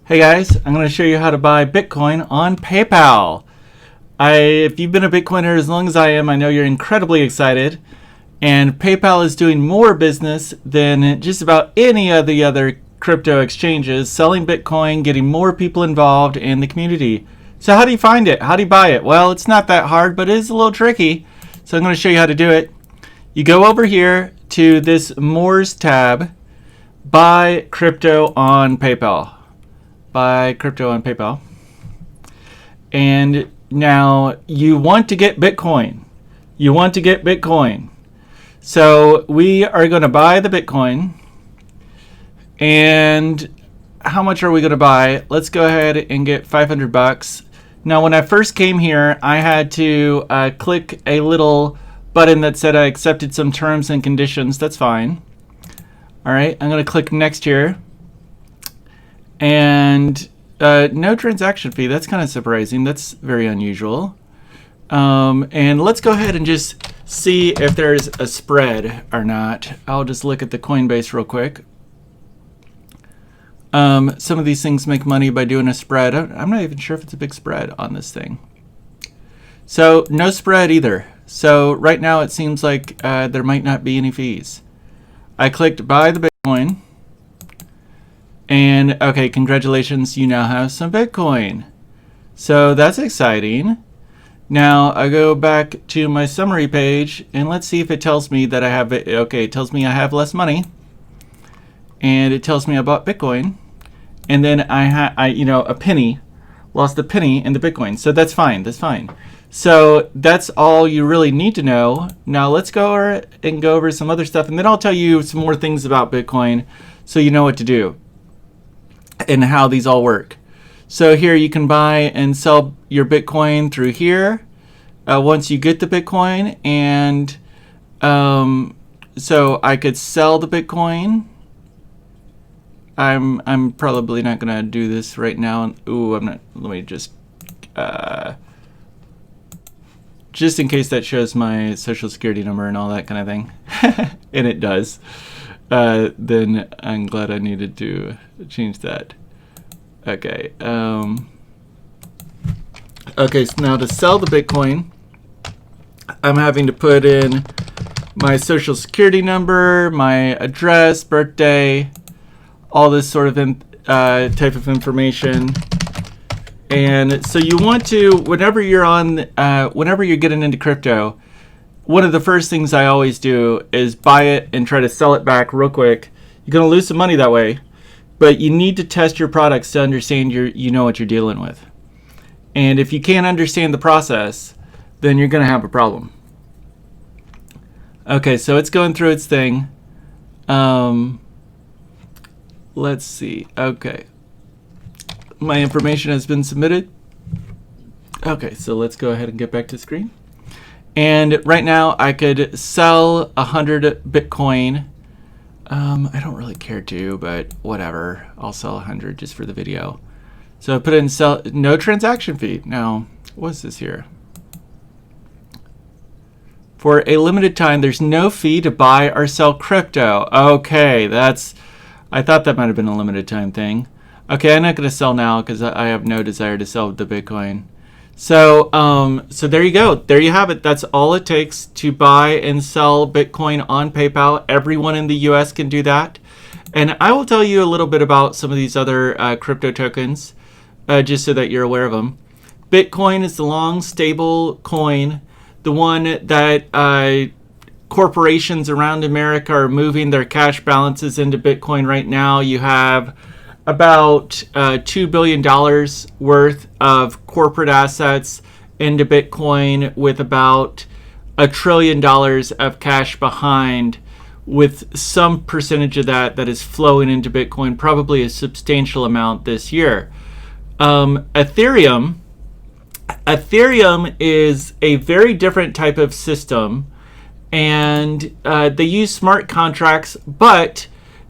Hey guys, I'm going to show you how to buy Bitcoin on PayPal. If you've been a Bitcoiner as long as I am, I know you're incredibly excited. And PayPal is doing more business than just about any of the other crypto exchanges, selling Bitcoin, getting more people involved in the community. So how do you find it? How do you buy it? Well, it's not that hard, but it is a little tricky. So I'm going to show you how to do it. You go over here to this More's tab, buy crypto on PayPal. Buy crypto on PayPal. And now you want to get Bitcoin. You want to get Bitcoin. So we are going to buy the Bitcoin. And how much are we going to buy? Let's go ahead and get $500. Now, when I first came here, I had to click a little button that said I accepted some terms and conditions. That's fine. All right, I'm going to click next here. And no transaction fee. That's kind of surprising. That's very unusual. And let's go ahead and just see if there's a spread or not. I'll just look at the Coinbase real quick. Some of these things make money by doing a spread. I'm not even sure if it's a big spread on this thing. So no spread either. So right now it seems like there might not be any fees. I clicked buy the Bitcoin. And okay, congratulations, you now have some Bitcoin. So that's exciting. Now I go back to my summary page and let's see if it tells me that I have it. Okay, it tells me I have less money. And it tells me I bought Bitcoin. And then a penny, lost a penny in the Bitcoin. So that's fine, that's fine. So that's all you really need to know. Now let's go over some other stuff and then I'll tell you some more things about Bitcoin so you know what to do and how these all work. So here you can buy and sell your Bitcoin through here once you get the Bitcoin. And so I could sell the Bitcoin. I'm probably not gonna do this right now. Ooh, I'm not. Let me just in case that shows my social security number and all that kind of thing, and it does. Then I'm glad I needed to change that. Okay. Okay, so now to sell the Bitcoin, I'm having to put in my social security number, my address, birthday, all this sort of type of information. And so you want to, whenever you're getting into crypto, one of the first things I always do is buy it and try to sell it back real quick. You're going to lose some money that way, but you need to test your products to understand you know what you're dealing with. And if you can't understand the process, then you're going to have a problem. Okay, so it's going through its thing. Let's see. Okay. My information has been submitted. Okay, so let's go ahead and get back to the screen. And right now I could sell 100 Bitcoin. I don't really care to, but whatever. I'll sell 100 just for the video. So I put in sell, no transaction fee. Now, what's this here? For a limited time, there's no fee to buy or sell crypto. Okay, I thought that might have been a limited time thing. Okay, I'm not going to sell now because I have no desire to sell the Bitcoin. So so there you go. There you have it. That's all it takes to buy and sell Bitcoin on PayPal. Everyone in the US can do that. And I will tell you a little bit about some of these other crypto tokens just so that you're aware of them. Bitcoin is the long, stable coin, the one that corporations around America are moving their cash balances into Bitcoin right now. You have about $2 billion worth of corporate assets into Bitcoin with about $1 trillion of cash behind, with some percentage of that is flowing into Bitcoin, probably a substantial amount this year. Ethereum is a very different type of system, and they use smart contracts, but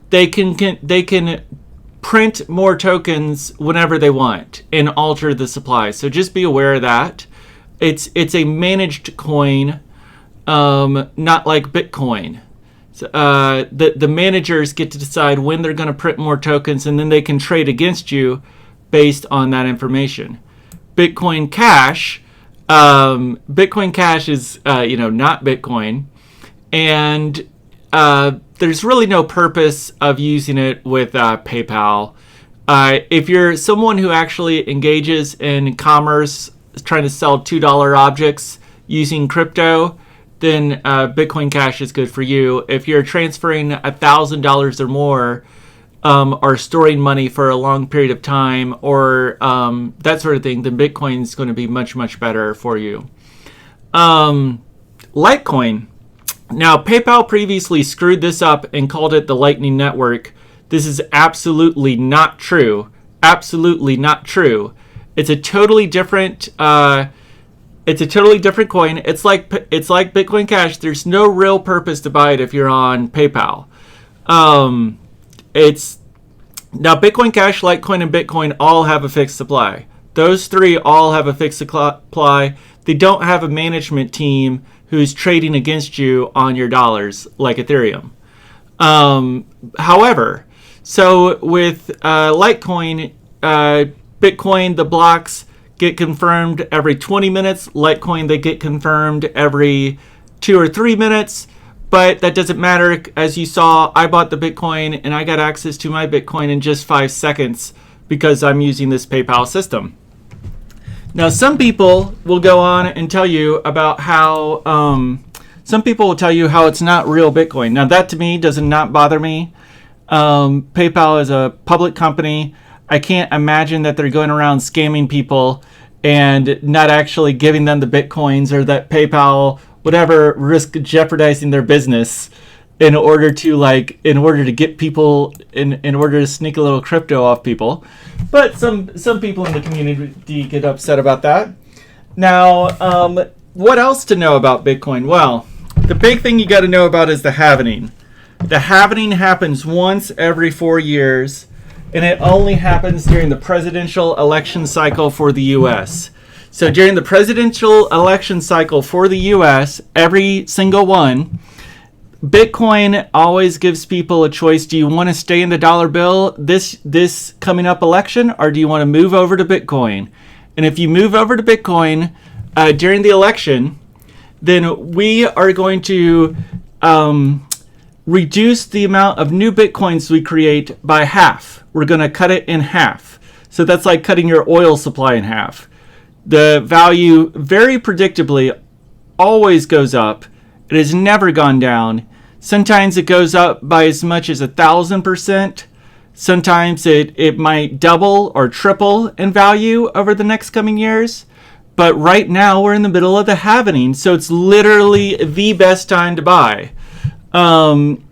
they can print more tokens whenever they want and alter the supply. So just be aware of that. It's a managed coin, not like Bitcoin. The managers get to decide when they're going to print more tokens, and then they can trade against you based on that information. Bitcoin Cash, is not Bitcoin, and there's really no purpose of using it with PayPal. If you're someone who actually engages in commerce, trying to sell $2 objects using crypto, then Bitcoin Cash is good for you. If you're transferring $1,000 or more, or storing money for a long period of time, or that sort of thing, then Bitcoin is going to be much, much better for you. Litecoin. Now, PayPal previously screwed this up and called it the Lightning Network. This is absolutely not true. Absolutely not true. It's a totally different. It's a totally different coin. It's like Bitcoin Cash. There's no real purpose to buy it if you're on PayPal. It's now Bitcoin Cash, Litecoin, and Bitcoin all have a fixed supply. Those three all have a fixed supply. They don't have a management team who's trading against you on your dollars like Ethereum. However, so with Litecoin, Bitcoin, the blocks get confirmed every 20 minutes. Litecoin, they get confirmed every 2 or 3 minutes. But that doesn't matter. As you saw, I bought the Bitcoin and I got access to my Bitcoin in just 5 seconds because I'm using this PayPal system. Now, some people will go on and tell you about how it's not real Bitcoin. Now, that to me does not bother me. PayPal is a public company. I can't imagine that they're going around scamming people and not actually giving them the Bitcoins, or that PayPal would ever risk jeopardizing their business in order to get people, in order to sneak a little crypto off people. But some people in the community get upset about that. Now, what else to know about Bitcoin? Well, the big thing you got to know about is the halvening. The halvening happens once every 4 years, and it only happens during the presidential election cycle for the U.S. So during the presidential election cycle for the U.S., every single one, Bitcoin always gives people a choice. Do you want to stay in the dollar bill this coming up election, or do you want to move over to Bitcoin? And if you move over to Bitcoin during the election, then we are going to reduce the amount of new Bitcoins we create by half. We're going to cut it in half. So that's like cutting your oil supply in half. The value very predictably always goes up. It has never gone down. Sometimes it goes up by as much as 1,000%. Sometimes it might double or triple in value over the next coming years. But right now we're in the middle of the halvening, so it's literally the best time to buy. June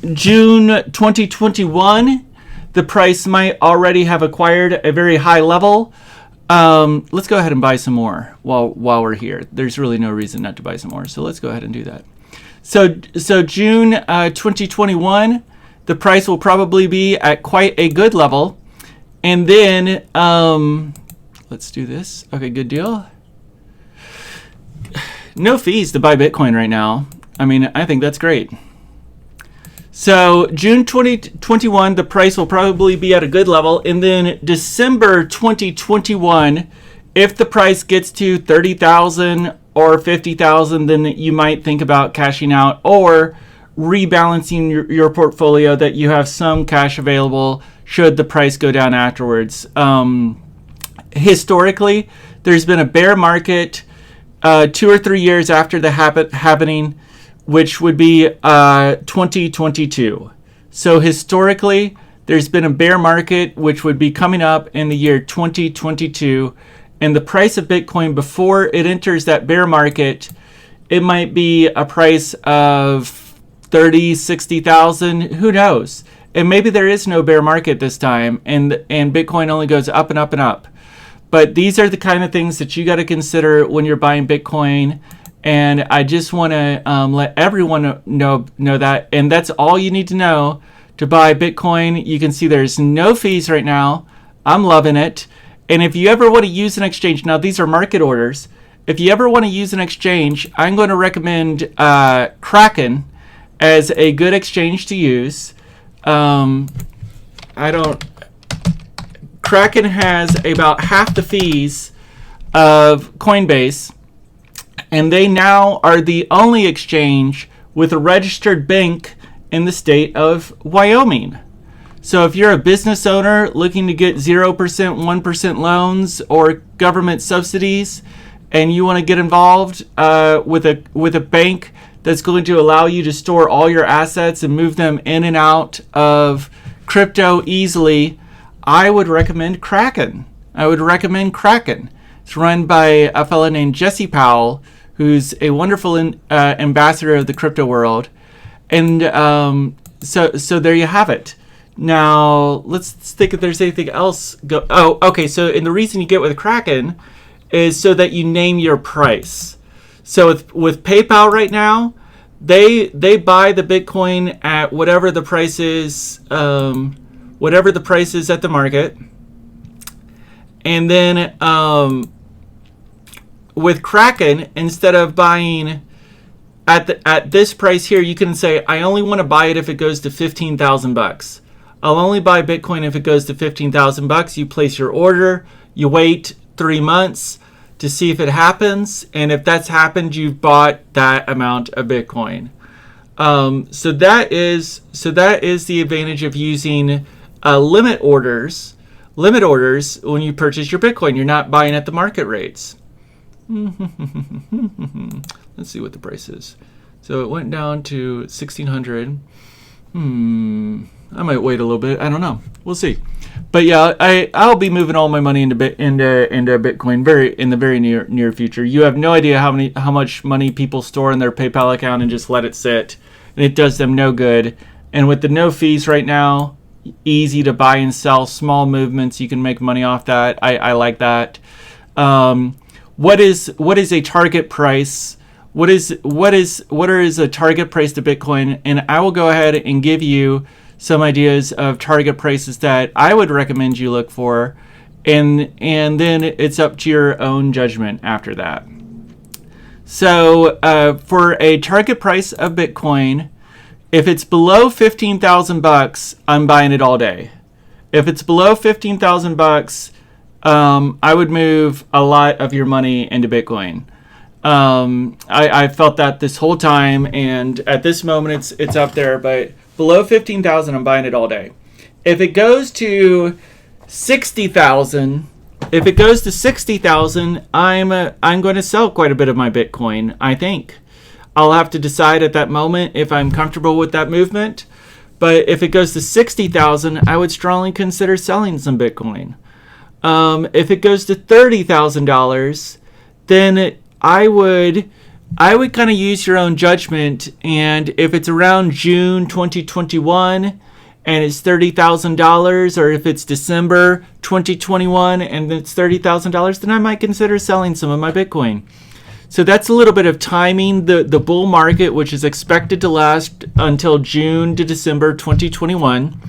2021, the price might already have acquired a very high level. Let's go ahead and buy some more while we're here. There's really no reason not to buy some more, so let's go ahead and do that. So June 2021, the price will probably be at quite a good level. And then, let's do this. Okay, good deal. No fees to buy Bitcoin right now. I mean, I think that's great. So June 2021, the price will probably be at a good level. And then December 2021, if the price gets to 30,000 or 50,000, then you might think about cashing out or rebalancing your portfolio, that you have some cash available should the price go down afterwards. Historically, there's been a bear market 2 or 3 years after the happening, which would be 2022. So historically, there's been a bear market which would be coming up in the year 2022, and the price of Bitcoin before it enters that bear market, it might be a price of 30, 60,000, who knows? And maybe there is no bear market this time, and Bitcoin only goes up and up and up. But these are the kind of things that you got to consider when you're buying Bitcoin. And I just want to let everyone know that. And that's all you need to know to buy Bitcoin. You can see there's no fees right now. I'm loving it. And if you ever want to use an exchange, now these are market orders. If you ever want to use an exchange, I'm going to recommend Kraken as a good exchange to use. Kraken Kraken has about half the fees of Coinbase, and they now are the only exchange with a registered bank in the state of Wyoming. So if you're a business owner looking to get 0%, 1% loans or government subsidies, and you want to get involved with a bank that's going to allow you to store all your assets and move them in and out of crypto easily, I would recommend Kraken. It's run by a fellow named Jesse Powell, who's a wonderful ambassador of the crypto world. And so there you have it. Now, let's think if there's anything else. Okay. So, and the reason you get with Kraken is so that you name your price. So with PayPal right now, they buy the Bitcoin at whatever the price is at the market. And then with Kraken, instead of buying at this price here, you can say, I only want to buy it if it goes to $15,000. I'll only buy Bitcoin if it goes to $15,000. You place your order, you wait 3 months to see if it happens, and if that's happened, you've bought that amount of Bitcoin. So that is the advantage of using limit orders when you purchase your Bitcoin. You're not buying at the market rates. Let's see what the price is. So it went down to 1,600. I might wait a little bit. I don't know. We'll see. But yeah, I'll be moving all my money into Bitcoin in the very near future. You have no idea how much money people store in their PayPal account and just let it sit, and it does them no good. And with the no fees right now, easy to buy and sell, small movements, you can make money off that. I like that. What is a target price? What is a target price to Bitcoin? And I will go ahead and give you some ideas of target prices that I would recommend you look for, and then it's up to your own judgment after that. So for a target price of Bitcoin, if it's below $15,000, I'm buying it all day. If it's below $15,000, I would move a lot of your money into Bitcoin. I felt that this whole time, and at this moment it's up there, but below 15,000, I'm buying it all day. If it goes to 60,000, I'm going to sell quite a bit of my Bitcoin. I think I'll have to decide at that moment if I'm comfortable with that movement. But if it goes to 60,000, I would strongly consider selling some Bitcoin. If it goes to $30,000, then I would kind of use your own judgment, and if it's around June 2021 and it's $30,000, or if it's December 2021 and it's $30,000, then I might consider selling some of my Bitcoin. So that's a little bit of timing. The bull market, which is expected to last until June to December 2021.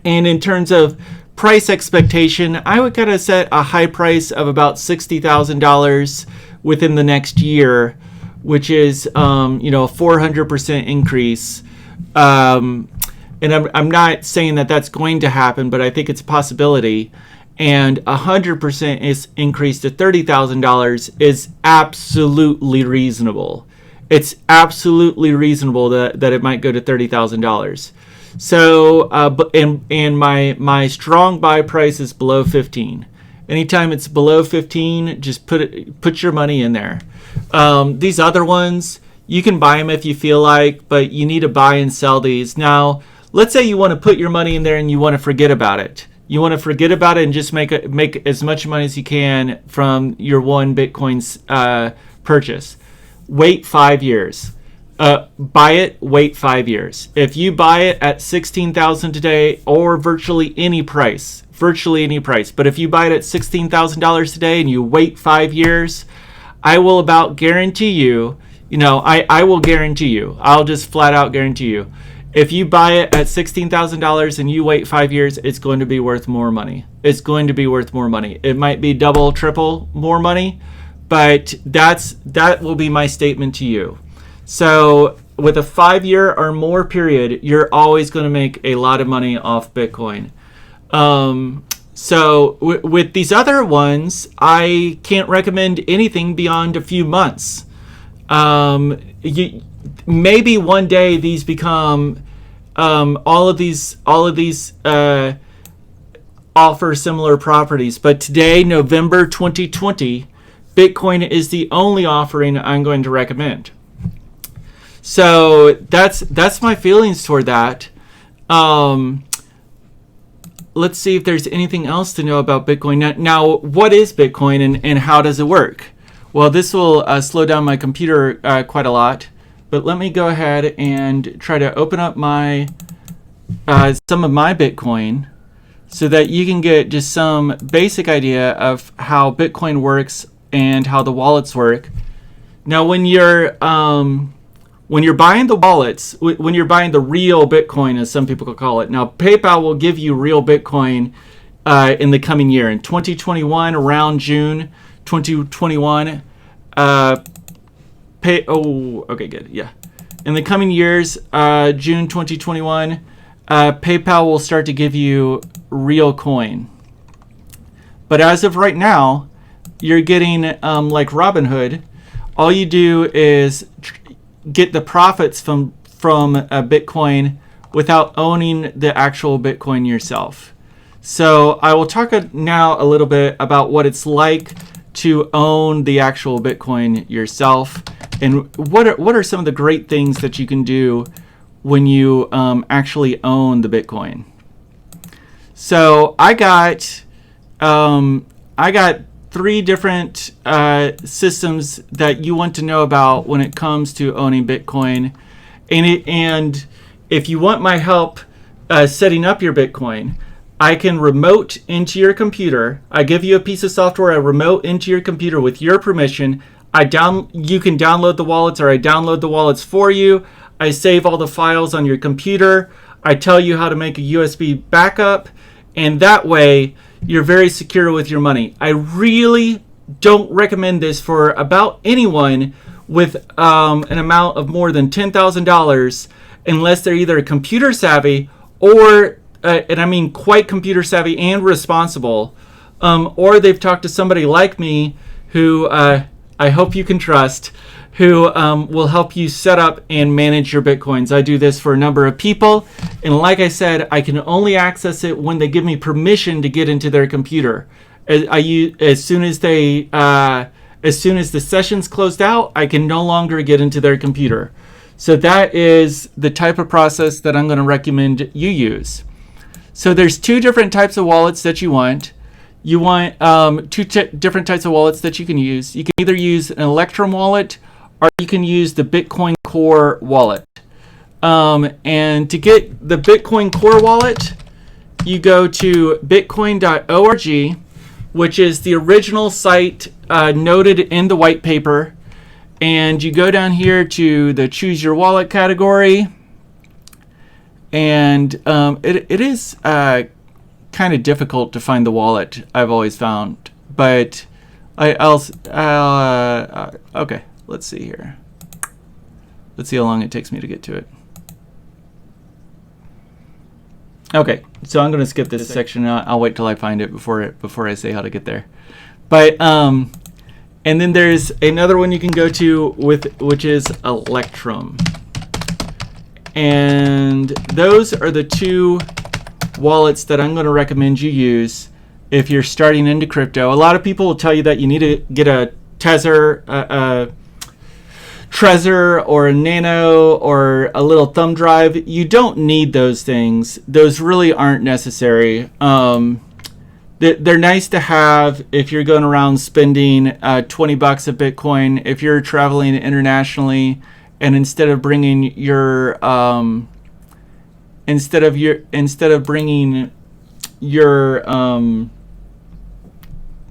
And in terms of price expectation, I would kind of set a high price of about $60,000 within the next year, which is a 400% increase. And I'm not saying that that's going to happen, but I think it's a possibility. And 100% is increase to $30,000 is absolutely reasonable. It's absolutely reasonable that it might go to $30,000. So, and my strong buy price is below 15. Anytime it's below 15, just put your money in there. These other ones, you can buy them if you feel like, but you need to buy and sell these. Now, let's say you want to put your money in there and you want to forget about it. You want to forget about it and just make as much money as you can from your one Bitcoin purchase. Wait 5 years. Buy it, wait 5 years. If you buy it at $16,000 today, or virtually any price, but if you buy it at $16,000 today and you wait 5 years, I will about guarantee you, I will guarantee you, I'll just flat out guarantee you, if you buy it at $16,000 and you wait 5 years, it's going to be worth more money. It's going to be worth more money. It might be double, triple more money, but that will be my statement to you. So with a 5 year or more period, you're always going to make a lot of money off Bitcoin. So with these other ones, I can't recommend anything beyond a few months. Maybe one day these become all of these offer similar properties. But today, November 2020, Bitcoin is the only offering I'm going to recommend. So that's my feelings toward that. Let's see if there's anything else to know about Bitcoin. Now, what is Bitcoin and how does it work? Well, this will slow down my computer quite a lot. But let me go ahead and try to open up my some of my Bitcoin so that you can get just some basic idea of how Bitcoin works and how the wallets work. Now, when you're buying the wallets, when you're buying the real Bitcoin, as some people call it, now PayPal will give you real Bitcoin in the coming year. In 2021, around June 2021, okay, good, yeah. In the coming years, June 2021, PayPal will start to give you real coin. But as of right now, you're getting, like Robinhood, all you do is get the profits from Bitcoin without owning the actual Bitcoin yourself. So I will talk now a little bit about what it's like to own the actual Bitcoin yourself, and what are some of the great things that you can do when you actually own the Bitcoin. So I got 3 different systems that you want to know about when it comes to owning Bitcoin, and if you want my help setting up your Bitcoin, I can remote into your computer. I give you a piece of software, I remote into your computer with your permission. You can download the wallets, or I download the wallets for you. I save all the files on your computer. I tell you how to make a USB backup, and that way you're very secure with your money. I really don't recommend this for about anyone with an amount of more than $10,000 unless they're either computer savvy or, and I mean quite computer savvy and responsible, or they've talked to somebody like me who I hope you can trust, who will help you set up and manage your Bitcoins. I do this for a number of people, and like I said, I can only access it when they give me permission to get into their computer. As soon as the session's closed out, I can no longer get into their computer. So that is the type of process that I'm going to recommend you use. So there's 2 different types of wallets that you want. You want 2 different types of wallets that you can use. You can either use an Electrum wallet, or you can use the Bitcoin Core wallet. And to get the Bitcoin Core wallet, you go to bitcoin.org, which is the original site noted in the white paper. And you go down here to the Choose Your Wallet category. And it is kind of difficult to find the wallet, I've always found. But okay, let's see here. Let's see how long it takes me to get to it. Okay, so I'm going to skip this section. I'll wait till I find it before I say how to get there. But and then there's another one you can go to which is Electrum. And those are the 2 wallets that I'm going to recommend you use if you're starting into crypto. A lot of people will tell you that you need to get a Trezor or a Nano or a little thumb drive. You don't need those things. Those really aren't necessary. They're nice to have if you're going around spending $20 of Bitcoin. If you're traveling internationally, and instead of bringing your bringing your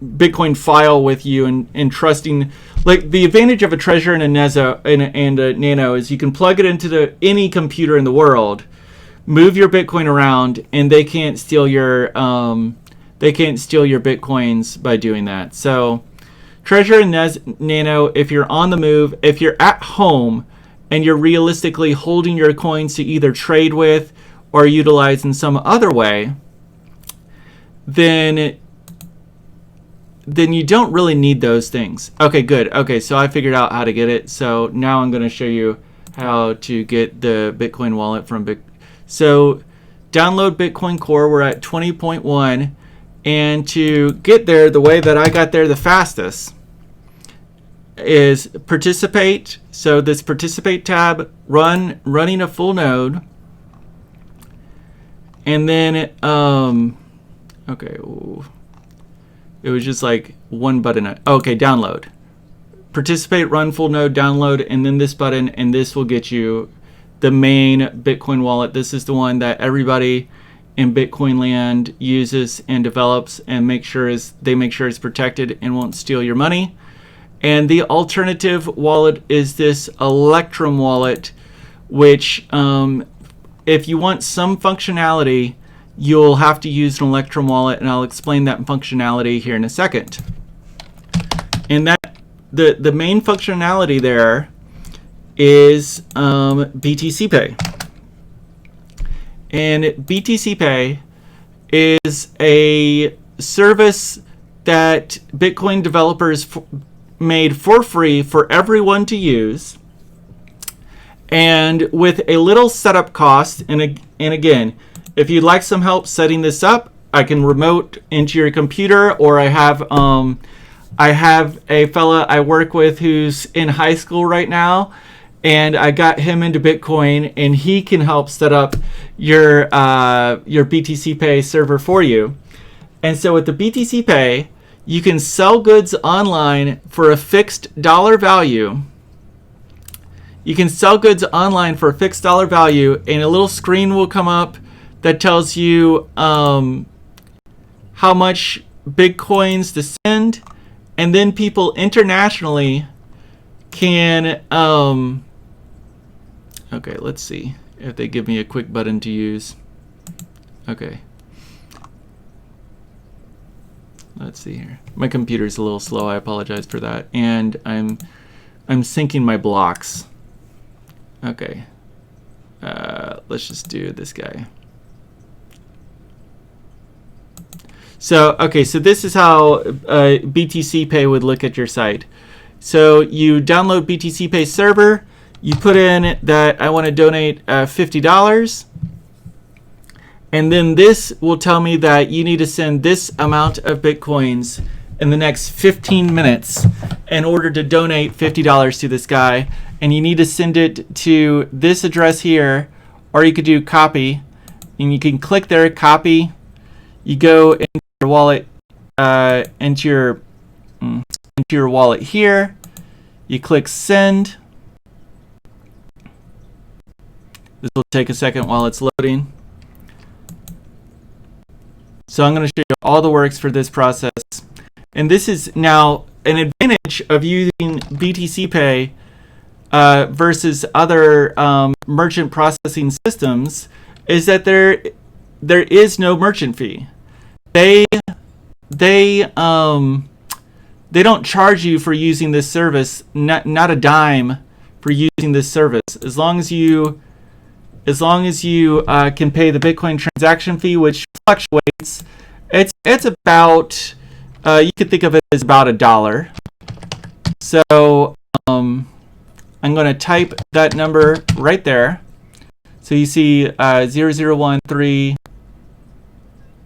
Bitcoin file with you and trusting, like the advantage of a Trezor and a Nano is you can plug it into any computer in the world, move your Bitcoin around, and they can't steal your Bitcoins by doing that. So Trezor and Nano, if you're on the move, if you're at home and you're realistically holding your coins to either trade with or utilize in some other way, then you don't really need those things. Okay, good. Okay, so I figured out how to get it. So now I'm going to show you how to get the Bitcoin wallet from So download Bitcoin Core. We're at 20.1. And to get there, the way that I got there the fastest is participate. So this participate tab, running a full node. And then, okay, ooh. It was just like one button. Okay, download. Participate, run full node, download, and then this button, and this will get you the main Bitcoin wallet. This is the one that everybody in Bitcoin land uses and develops and they make sure it's protected and won't steal your money. And the alternative wallet is this Electrum wallet, which if you want some functionality, you'll have to use an Electrum wallet, and I'll explain that functionality here in a second. And that the main functionality there is BTC Pay. And BTC Pay is a service that Bitcoin developers made for free for everyone to use, and with a little setup cost. And again, if you'd like some help setting this up, I can remote into your computer, or I have a fella I work with who's in high school right now, and I got him into Bitcoin, and he can help set up your BTC Pay server for you. And so with the BTC Pay, you can sell goods online for a fixed dollar value. You can sell goods online for a fixed dollar value, and a little screen will come up that tells you how much Bitcoins to send, and then people internationally can okay, let's see if they give me a quick button to use. Okay, let's see here. My computer's a little slow. I apologize for that. And I'm syncing my blocks. Okay, let's just do this guy. So, okay, so this is how BTC Pay would look at your site. So you download BTC Pay server, you put in that I want to donate $50, and then this will tell me that you need to send this amount of Bitcoins in the next 15 minutes in order to donate $50 to this guy. And you need to send it to this address here, or you could do copy, and you can click there, copy. You go into your wallet, into your wallet here. You click send. This will take a second while it's loading. So I'm going to show you all the works for this process. And this is now an advantage of using BTC Pay versus other merchant processing systems, is that there is no merchant fee. They don't charge you for using this service, not a dime for using this service, as long as you can pay the Bitcoin transaction fee, which fluctuates. It's about you could think of it as about $1. So I'm going to type that number right there. So you see 0013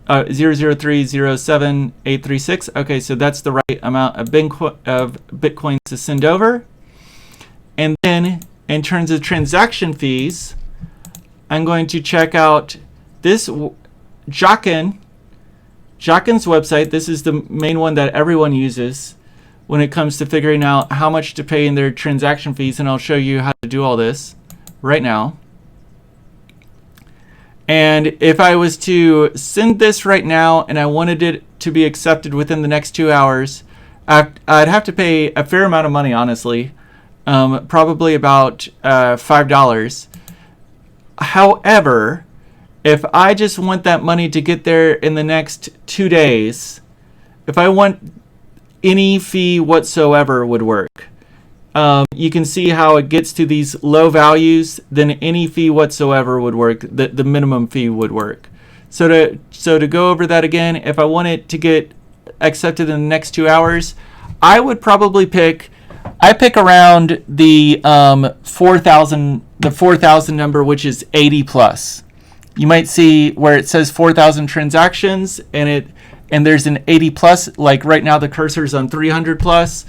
00307836. Okay, so that's the right amount of Bitcoin to send over. And then in terms of transaction fees, I'm going to check out this Jockin's website. This is the main one that everyone uses when it comes to figuring out how much to pay in their transaction fees, and I'll show you how to do all this right now. And if I was to send this right now and I wanted it to be accepted within the next 2 hours, I'd have to pay a fair amount of money, honestly, probably about $5. However, if I just want that money to get there in the next 2 days, if I want any fee whatsoever would work. You can see how it gets to these low values, then any fee whatsoever would work. The minimum fee would work. So to go over that again, if I want it to get accepted in the next 2 hours, I would probably pick around the 4,000 number, which is 80 plus. You might see where it says 4,000 transactions, and there's an 80 plus. Like right now, the cursor's on 300 plus.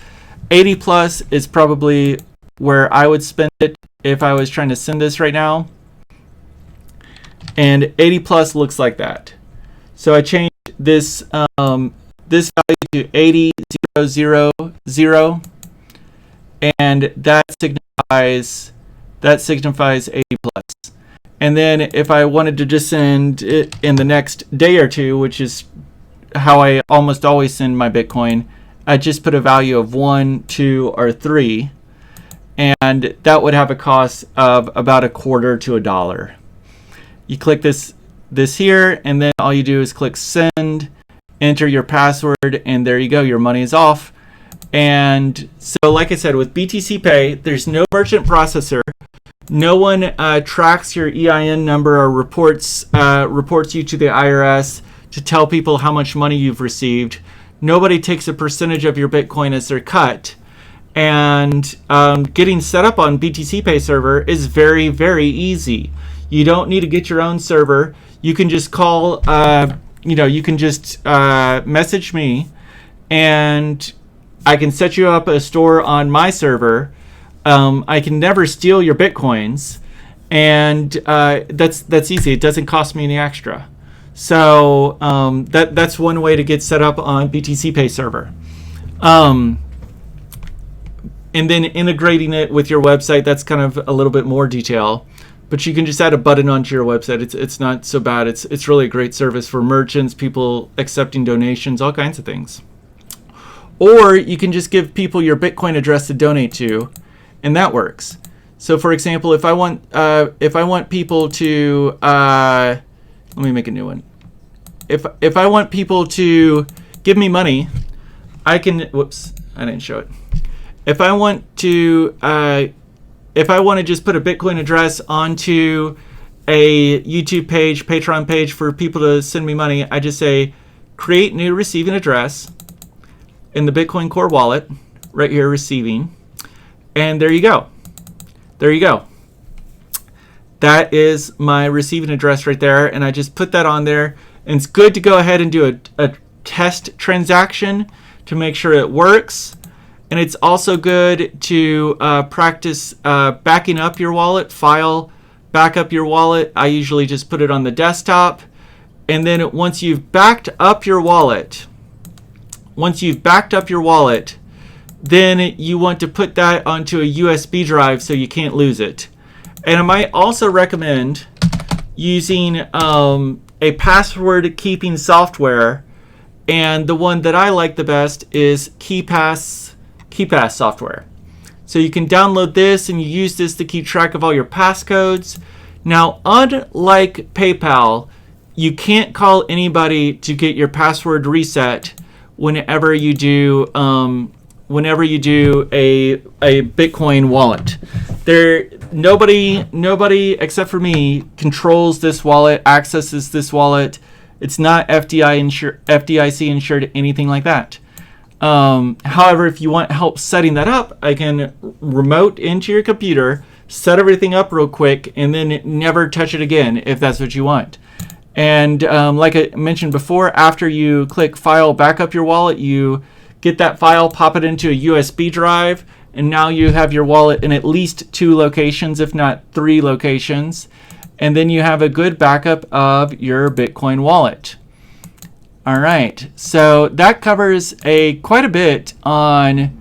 80 plus is probably where I would spend it if I was trying to send this right now. And 80 plus looks like that. So I changed this this value to 80,000, and that signifies 80 plus. And then if I wanted to just send it in the next day or two, which is how I almost always send my Bitcoin, I just put a value of 1, 2, or 3, and that would have a cost of about $0.25 to $1. You click this here, and then all you do is click send, enter your password, and there you go, your money is off. And so like I said, with BTC Pay, there's no merchant processor. No one tracks your EIN number or reports you to the IRS to tell people how much money you've received. Nobody takes a percentage of your Bitcoin as their cut. And getting set up on BTC Pay server is very, very easy. You don't need to get your own server. You can just call, you can just message me, and I can set you up a store on my server. I can never steal your Bitcoins, and that's easy. It doesn't cost me any extra. So that's one way to get set up on BTC Pay server. And then integrating it with your website, that's kind of a little bit more detail. But you can just add a button onto your website. It's not so bad. It's really a great service for merchants, people accepting donations, all kinds of things. Or you can just give people your Bitcoin address to donate to, and that works. So for example, if I want people to let me make a new one. If I want people to give me money, I can. Whoops, I didn't show it. If I want to just put a Bitcoin address onto a YouTube page, Patreon page for people to send me money, I just say create new receiving address in the Bitcoin Core wallet, right here, receiving, and there you go. There you go. That is my receiving address right there, and I just put that on there. And it's good to go ahead and do a test transaction to make sure it works. And it's also good to practice backing up your wallet, back up your wallet. I usually just put it on the desktop. And then once you've backed up your wallet, then you want to put that onto a USB drive so you can't lose it. And I might also recommend using a password keeping software. And the one that I like the best is KeePass software. So you can download this and you use this to keep track of all your passcodes. Now, unlike PayPal, you can't call anybody to get your password reset whenever you do a Bitcoin wallet. Nobody except for me controls this wallet, accesses this wallet. It's not FDIC insured, anything like that. However, if you want help setting that up, I can remote into your computer, set everything up real quick, and then never touch it again if that's what you want. And like I mentioned before, after you click File, back up your wallet, you get that file, pop it into a USB drive, and now you have your wallet in at least 2 locations, if not 3 locations. And then you have a good backup of your Bitcoin wallet. All right, so that covers quite a bit on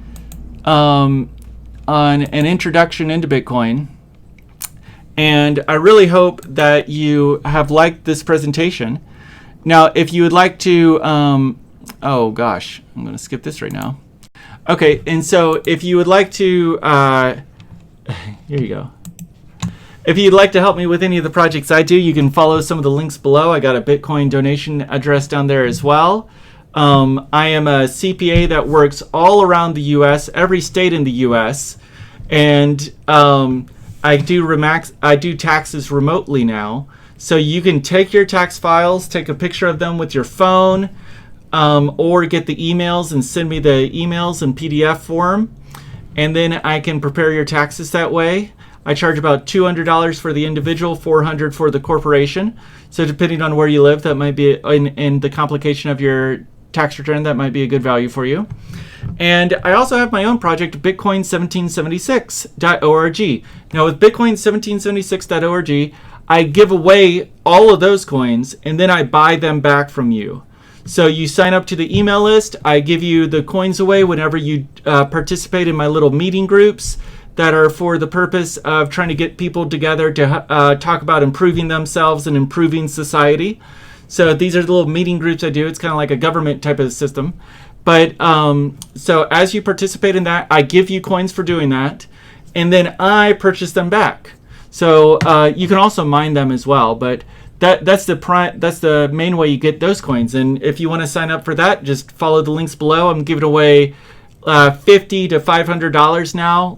an introduction into Bitcoin. And I really hope that you have liked this presentation. Now, if you would like to, oh gosh, I'm going to skip this right now. Okay, and so if you would like to, here you go. If you'd like to help me with any of the projects I do, you can follow some of the links below. I got a Bitcoin donation address down there as well. I am a CPA that works all around the U.S., every state in the U.S., and I do taxes remotely now. So you can take your tax files, take a picture of them with your phone, or get the emails and send me the emails in PDF form. And then I can prepare your taxes that way. I charge about $200 for the individual, $400 for the corporation. So depending on where you live, that might be in the complication of your tax return, that might be a good value for you. And I also have my own project, Bitcoin1776.org. Now with Bitcoin1776.org, I give away all of those coins and then I buy them back from you. So you sign up to the email list. I give you the coins away whenever you participate in my little meeting groups that are for the purpose of trying to get people together to talk about improving themselves and improving society. So these are the little meeting groups I do. It's kind of like a government type of system. But so as you participate in that, I give you coins for doing that, and then I purchase them back. So you can also mine them as well, but that's the main way you get those coins. And if you want to sign up for that, just follow the links below. I'm giving away $50 to $500 now,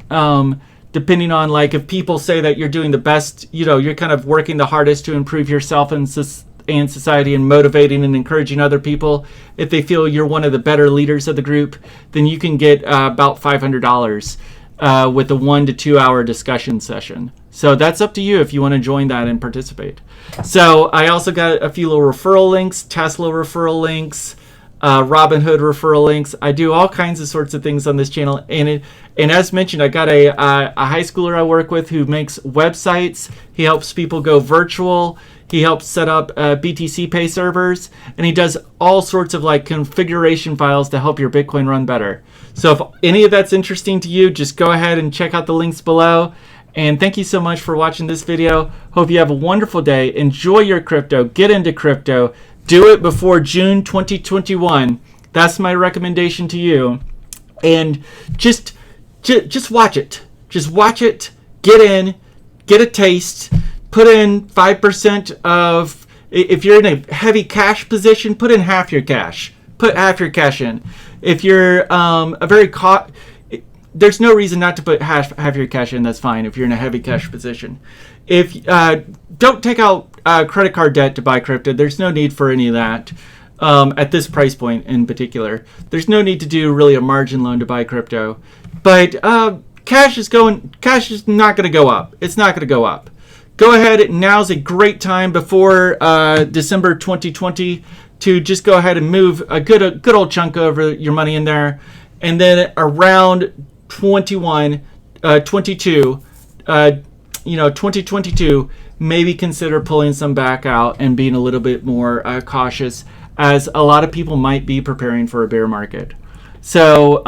depending on like if people say that you're doing the best, you're kind of working the hardest to improve yourself and society and motivating and encouraging other people. If they feel you're one of the better leaders of the group, then you can get about $500 with a 1 to 2 hour discussion session. So that's up to you if you want to join that and participate. So I also got a few little referral links, Tesla referral links, Robinhood referral links. I do all kinds of sorts of things on this channel. And as mentioned, I got a high schooler I work with who makes websites. He helps people go virtual. He helps set up BTC Pay servers, and he does all sorts of like configuration files to help your Bitcoin run better. So if any of that's interesting to you, just go ahead and check out the links below. And thank you so much for watching this video. Hope you have a wonderful day. Enjoy your crypto. Get into crypto. Do it before June 2021. That's my recommendation to you. And just watch it. Just watch it. Get in. Get a taste. Put in 5% of, if you're in a heavy cash position, put in half your cash. Put half your cash in. If you're there's no reason not to put half your cash in. That's fine if you're in a heavy cash position. If don't take out credit card debt to buy crypto. There's no need for any of that at this price point in particular. There's no need to do really a margin loan to buy crypto. But cash is not going to go up. It's not going to go up. Go ahead. Now's a great time before December 2020 to just go ahead and move a good old chunk of your money in there. And then around 2022, maybe consider pulling some back out and being a little bit more cautious, as a lot of people might be preparing for a bear market. So,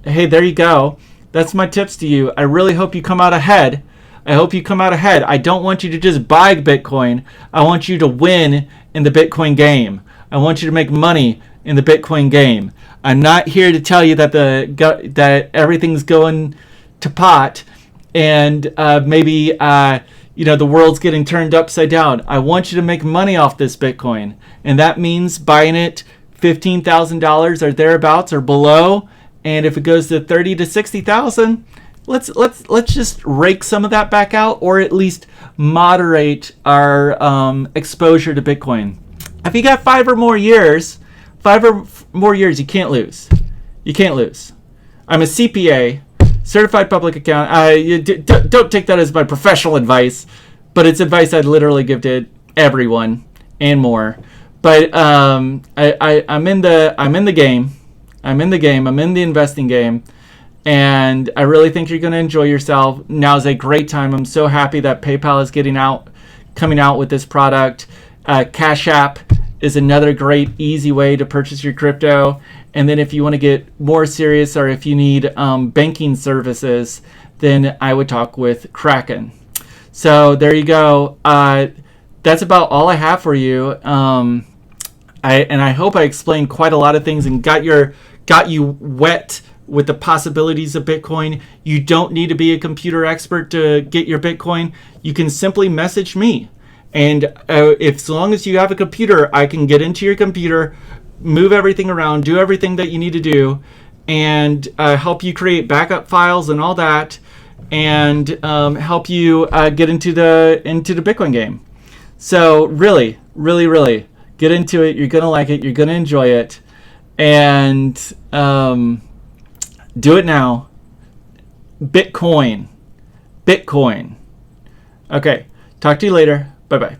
hey, there you go. That's my tips to you. I really hope you come out ahead. I don't want you to just buy Bitcoin. I want you to win in the Bitcoin game. I want you to make money in the Bitcoin game. I'm not here to tell you that that everything's going to pot and maybe the world's getting turned upside down. I want you to make money off this Bitcoin, and that means buying it $15,000 or thereabouts or below. And if it goes to 30 to 60,000, let's just rake some of that back out, or at least moderate our exposure to Bitcoin. If you got 5 or more years, you can't lose. You can't lose. I'm a CPA, certified public accountant. Don't take that as my professional advice, but it's advice I'd literally give to everyone and more. But I'm in the game. I'm in the investing game, and I really think you're going to enjoy yourself. Now's a great time. I'm so happy that PayPal is coming out with this product. Cash App is another great, easy way to purchase your crypto. And then if you want to get more serious, or if you need banking services, then I would talk with Kraken. So there you go. That's about all I have for you. I hope I explained quite a lot of things and got you wet with the possibilities of Bitcoin. You don't need to be a computer expert to get your Bitcoin. You can simply message me. And as long as you have a computer, I can get into your computer, move everything around, do everything that you need to do, and help you create backup files and all that, and help you get into the Bitcoin game. So really, really, really get into it. You're going to like it. You're going to enjoy it. And do it now. Bitcoin. Okay. Talk to you later. Bye-bye.